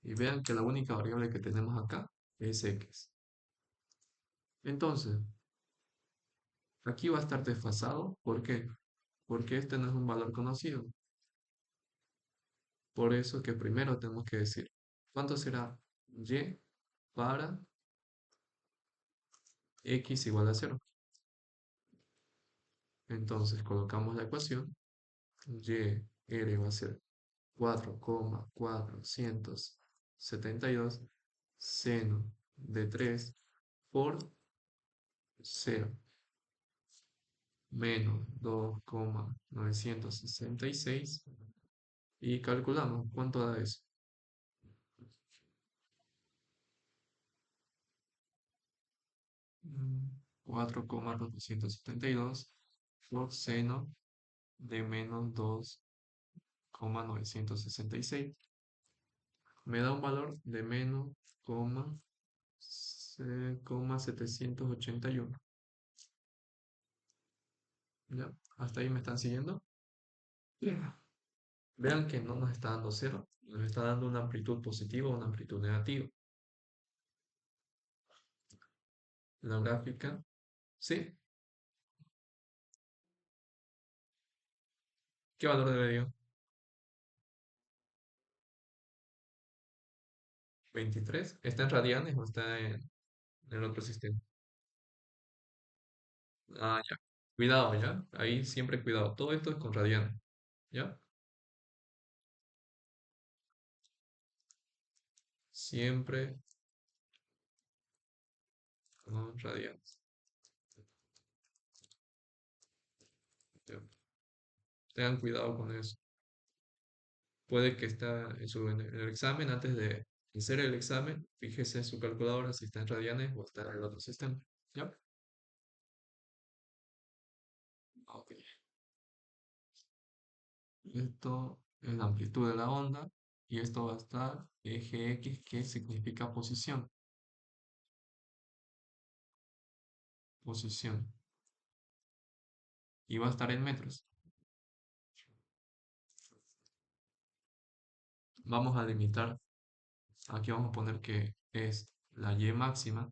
[SPEAKER 1] Y vean que la única variable que tenemos acá es x. Entonces, aquí va a estar desfasado. ¿Por qué? Porque este no es un valor conocido. Por eso que primero tenemos que decir, ¿cuánto será y para x igual a 0? Entonces colocamos la ecuación, y r va a ser 4,472 seno de 3 por 0 menos 2,966 y calculamos cuánto da eso. 4,472 por seno de menos 2,966 me da un valor de menos 781. ¿Ya? ¿Hasta ahí me están siguiendo? Bien. Vean que no nos está dando cero, nos está dando una amplitud positiva o una amplitud negativa. La gráfica, sí. ¿Qué valor debe dio? 23. ¿Está en radianes o está en el otro sistema? Ah, ya. Cuidado, ¿ya? Ahí siempre cuidado. Todo esto es con radianes, ¿ya? Siempre con radianes. ¿Ya? Tengan cuidado con eso. Puede que está en el examen, antes de hacer el examen, fíjese en su calculadora si está en radianes o está en el otro sistema. ¿Ya? Ok. Esto es la amplitud de la onda y esto va a estar eje X, que significa posición. Posición. Y va a estar en metros. Vamos a limitar. Aquí vamos a poner que es la Y máxima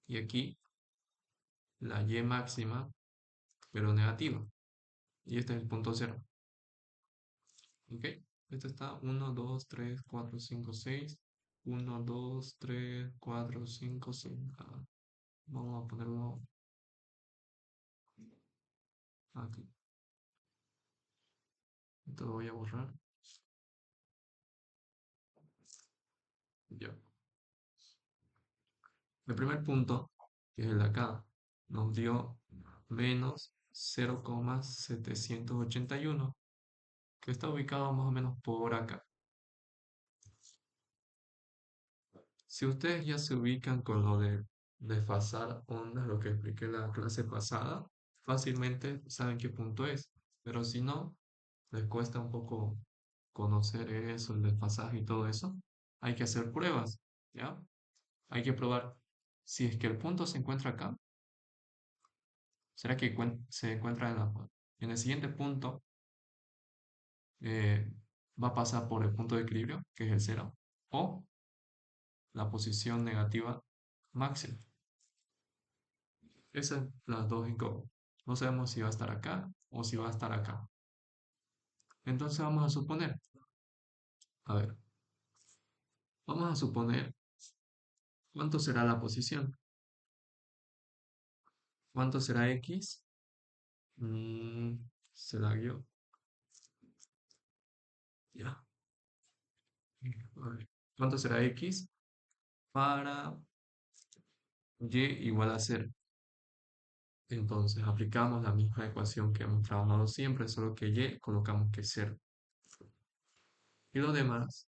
[SPEAKER 1] y aquí la Y máxima, pero negativa. Y este es el punto cero. ¿Ok? Esto está 1, 2, 3, 4, 5, 6. 1, 2, 3, 4, 5, 6. Vamos a ponerlo aquí. Esto lo voy a borrar. Ya. El primer punto, que es el de acá, nos dio menos 0,781, que está ubicado más o menos por acá. Si ustedes ya se ubican con lo de desfasar ondas, lo que expliqué en la clase pasada, fácilmente saben qué punto es. Pero si no, les cuesta un poco conocer eso, el desfasaje y todo eso, hay que hacer pruebas, ¿ya? Hay que probar si es que el punto se encuentra acá. ¿Será que se encuentra en el siguiente punto? eh, Va a pasar por el punto de equilibrio, que es el cero, o la posición negativa máxima. Esas son las dos incógnitas. No sabemos si va a estar acá o si va a estar acá. Entonces vamos a suponer, a ver, vamos a suponer cuánto será la posición. ¿Cuánto será X? Mm, se la guió. Ya. A ver. ¿Cuánto será X para Y igual a 0? Entonces aplicamos la misma ecuación que hemos trabajado siempre, solo que Y colocamos que es 0. Y lo demás,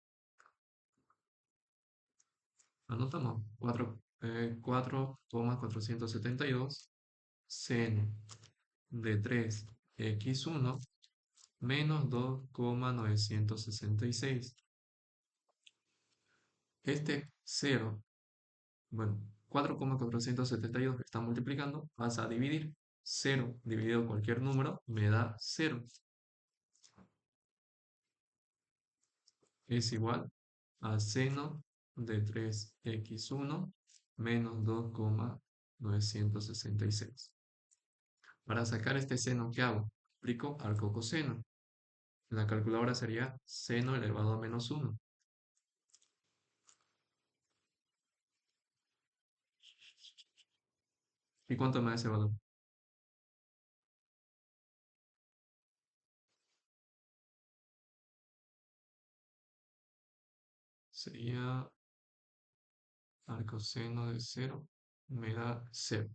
[SPEAKER 1] anotamos 4,472 seno de 3x1 menos 2,966. Este 0, bueno, 4,472 que está multiplicando, vas a dividir. 0 dividido cualquier número me da 0. Es igual a seno de 3x1 menos 2,966. Para sacar este seno, ¿qué hago? Aplico arco coseno. La calculadora sería seno elevado a menos 1. ¿Y cuánto me da ese valor? Sería arco seno de 0, me da 0.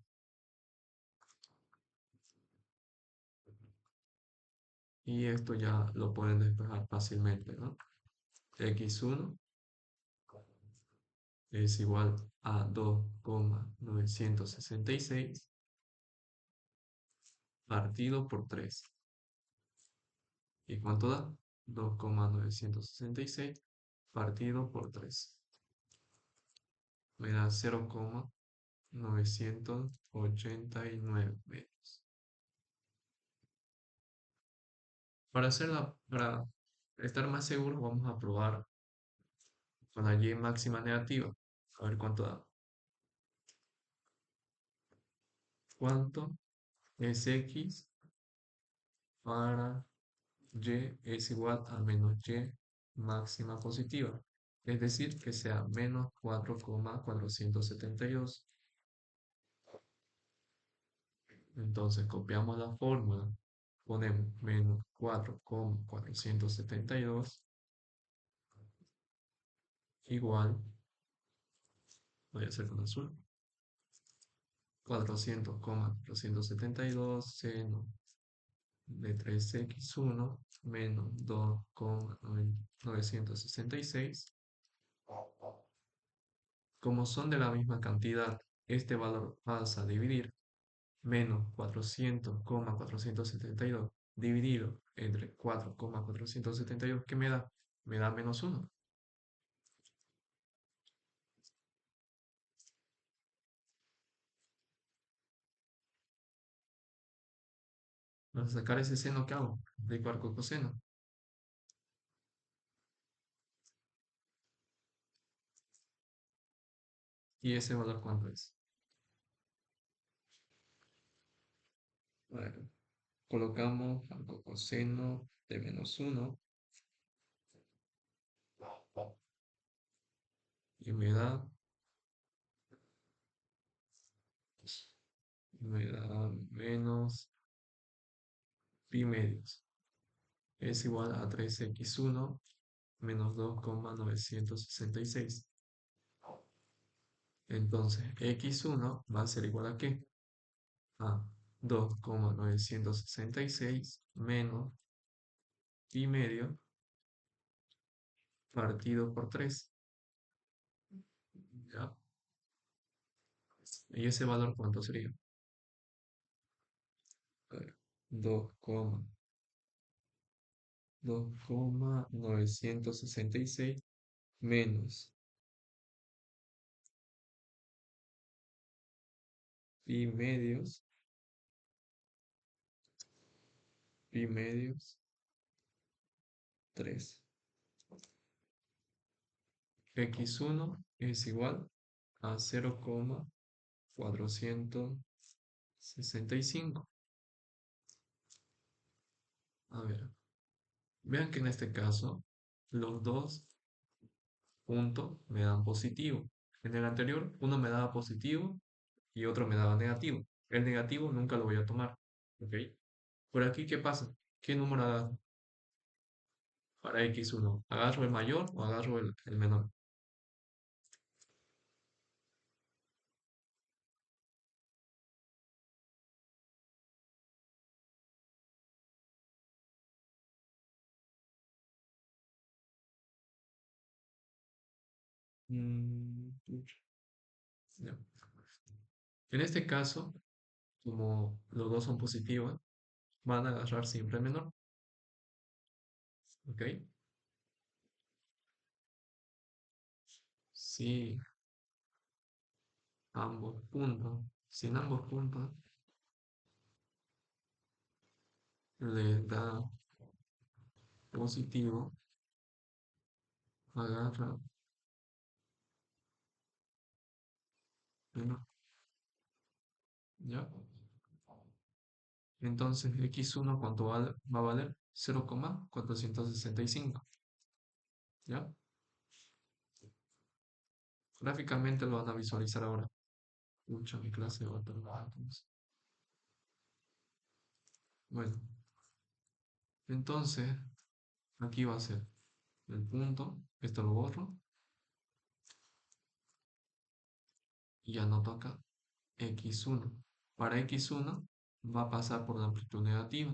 [SPEAKER 1] Y esto ya lo pueden despejar fácilmente, ¿no? X1 es igual a 2,966 partido por 3. ¿Y cuánto da? 2,966 partido por 3. Me da 0,989 metros. Para estar más seguros, vamos a probar con la y máxima negativa. A ver cuánto da. ¿Cuánto es x para y es igual a menos y máxima positiva? Es decir, que sea menos 4,472. Entonces copiamos la fórmula, ponemos menos 4,472 igual, voy a hacer con azul, 400,472 seno de 3x1 menos 2,966. Como son de la misma cantidad, este valor pasa a dividir menos 400,472 dividido entre 4,472, ¿qué me da? Me da menos 1. Para sacar ese seno, ¿qué hago? Aplico arco coseno. ¿Y ese valor cuánto es? Bueno, colocamos arco coseno de menos 1 y me da menos pi medios. Es igual a 3x1 menos 2,966. Entonces, x1 va a ser igual a ¿qué? A 2,966 menos pi medio partido por 3. ¿Ya? ¿Y ese valor cuánto sería? A ver, 2,966 menos pi medios 3. X1 es igual a 0,465. A ver, vean que en este caso los dos puntos me dan positivo. En el anterior uno me daba positivo y otro me daba negativo. El negativo nunca lo voy a tomar, ¿ok? Por aquí, ¿qué pasa? ¿Qué número agarro para x1? ¿Agarro el mayor o agarro el menor? Pucha, ya. En este caso, como los dos son positivos, van a agarrar siempre el menor, ¿ok? Si ambos puntos, si en ambos puntos le da positivo, agarra menor, ¿ya? Entonces, x1, ¿cuánto va a valer? 0,465, ¿ya? Gráficamente lo van a visualizar ahora. Mucha mi clase de matemáticas. Bueno, entonces, aquí va a ser el punto, esto lo borro, y ya no toca x1. Para x1 va a pasar por la amplitud negativa.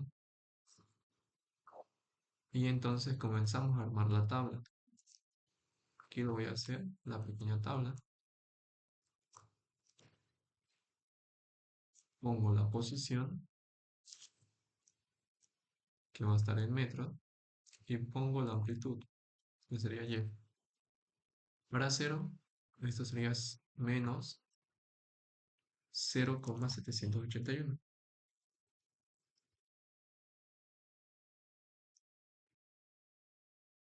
[SPEAKER 1] Y entonces comenzamos a armar la tabla. Aquí lo voy a hacer, la pequeña tabla. Pongo la posición, que va a estar en metros, y pongo la amplitud, que sería y. Para cero, esto sería menos 0,781.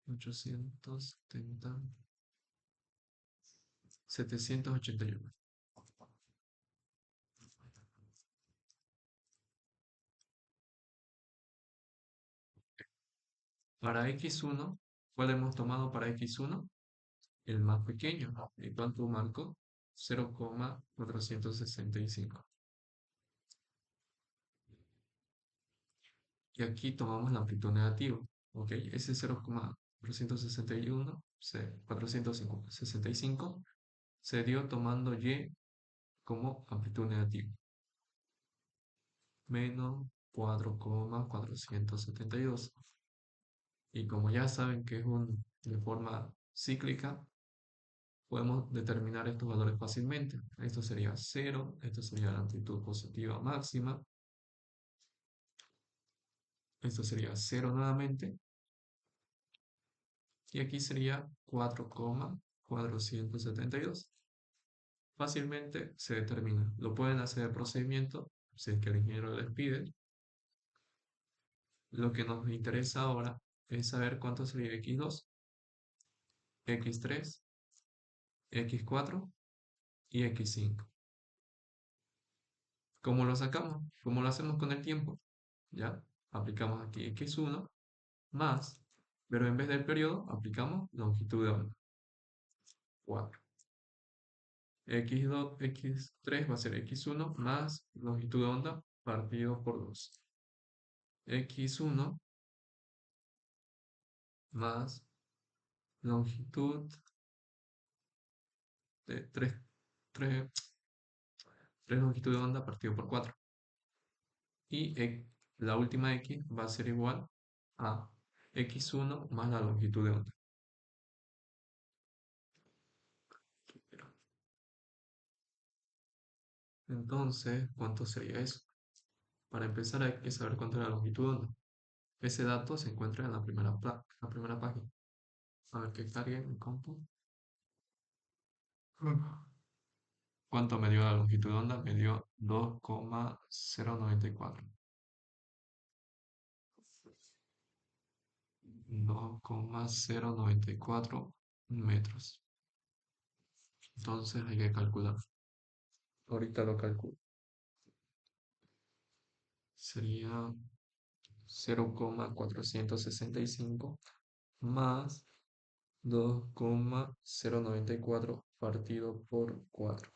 [SPEAKER 1] 870, 781. Para x1, ¿cuál hemos tomado para x1? El más pequeño. ¿Y cuánto marco? 0,465. Y aquí tomamos la amplitud negativa. ¿Ok? Ese 0,461, 465 se dio tomando y como amplitud negativa. Menos 4,472. Y como ya saben que es de forma cíclica, podemos determinar estos valores fácilmente. Esto sería cero, esto sería la amplitud positiva máxima, esto sería cero nuevamente, y aquí sería 4,472. Fácilmente se determina. Lo pueden hacer el procedimiento si es que el ingeniero les pide. Lo que nos interesa ahora es saber cuánto sería x2, x3, x4 y x5. ¿Cómo lo sacamos? ¿Cómo lo hacemos con el tiempo? ¿Ya? Aplicamos aquí x1 más, pero en vez del periodo aplicamos longitud de onda, 4. X2, x3 va a ser x1 más longitud de onda partido por 2. X1 más longitud de 3 longitud de onda partido por 4. Y la última x va a ser igual a x1 más la longitud de onda. Entonces, ¿cuánto sería eso? Para empezar hay que saber cuánto es la longitud de onda. Ese dato se encuentra en la primera página. A ver que cargue mi compu. ¿Cuánto me dio la longitud de onda? Me dio 2,094. 2,094 metros. Entonces hay que calcular. Ahorita lo calculo. Sería 0,465 más 2,094 partido por 4.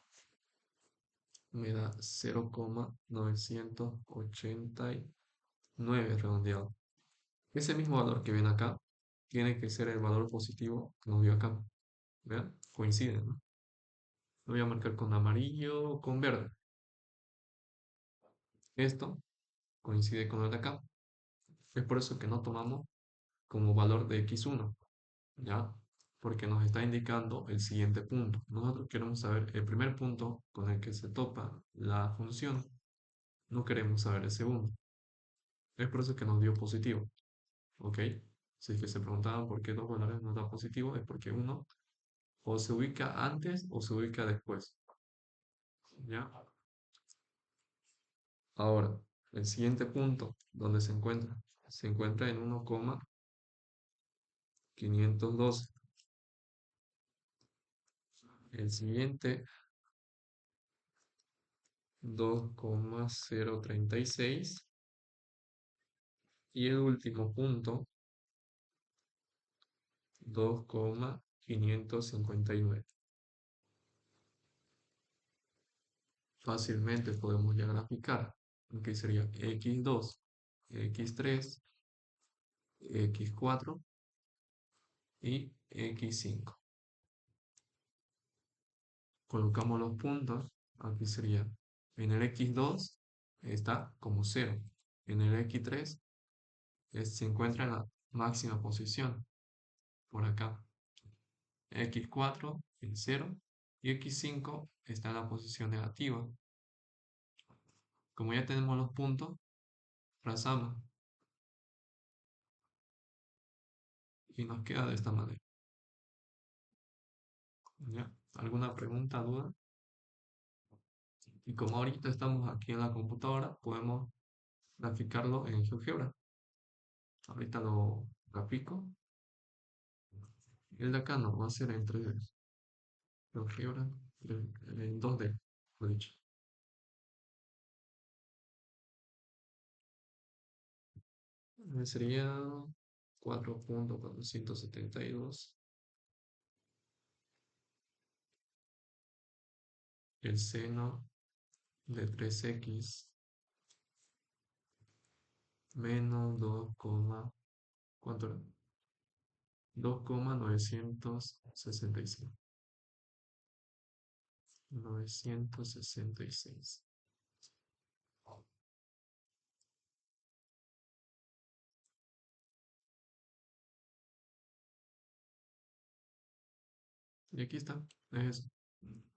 [SPEAKER 1] me da 0,989 redondeado. Ese mismo valor que viene acá tiene que ser el valor positivo que nos dio acá. ¿Vean? Coinciden, ¿no? Lo voy a marcar con amarillo o con verde. Esto coincide con el de acá. Es por eso que no tomamos como valor de x1, ¿ya? Porque nos está indicando el siguiente punto. Nosotros queremos saber el primer punto con el que se topa la función. No queremos saber el segundo. Es por eso que nos dio positivo, ¿ok? Si es que se preguntaban por qué dos valores nos da positivo, es porque uno o se ubica antes o se ubica después, ¿ya? Ahora, el siguiente punto, ¿dónde se encuentra? Se encuentra en 1,512. El siguiente, 2,036. Y el último punto, 2,559. Fácilmente podemos ya graficar. Aquí sería x2, x3, x4 y x5. Colocamos los puntos. Aquí sería en el x2 está como 0. En el x3 se encuentra en la máxima posición, por acá. X4 en 0 y X5 está en la posición negativa. Como ya tenemos los puntos, trazamos y nos queda de esta manera. ¿Ya? ¿Alguna pregunta, duda? Y como ahorita estamos aquí en la computadora, podemos graficarlo en GeoGebra. Ahorita lo grafico. El de acá no, va a ser en 3D. GeoGebra en 2D, lo dicho. Sería 4,472. El seno de 3x menos 2, ¿cuánto era? 2,966. 966. Y aquí está, es eso.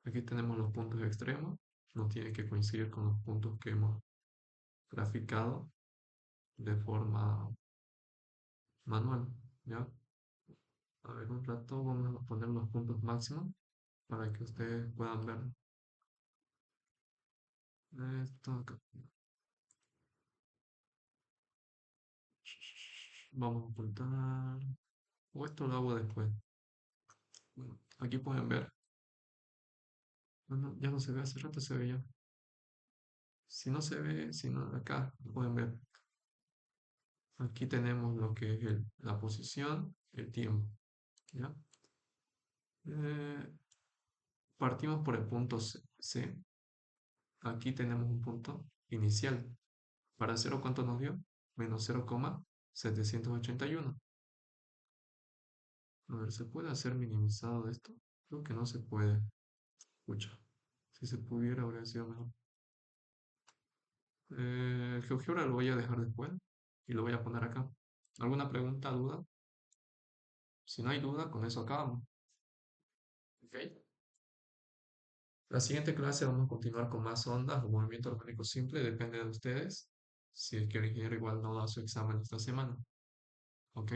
[SPEAKER 1] Aquí tenemos los puntos extremos, no tiene que coincidir con los puntos que hemos graficado de forma manual, ¿ya? A ver, un rato vamos a poner los puntos máximos para que ustedes puedan ver esto acá. Vamos a ocultar, o esto lo hago después. Bueno, aquí pueden ver. Ya no se ve, hace rato se veía. Si no se ve, si no, acá lo pueden ver. Aquí tenemos lo que es la posición, el tiempo. ¿Ya? Eh, Partimos por el punto C. Aquí tenemos un punto inicial. Para 0, ¿cuánto nos dio? Menos 0,781. A ver, ¿se puede hacer minimizado esto? Creo que no se puede. Escucha, si se pudiera habría sido mejor. El GeoGebra lo voy a dejar después y lo voy a poner acá. ¿Alguna pregunta, duda? Si no hay duda, con eso acabamos. ¿Ok? La siguiente clase vamos a continuar con más ondas o movimiento orgánico simple, depende de ustedes. Si es que el ingeniero igual no da su examen esta semana. ¿Ok?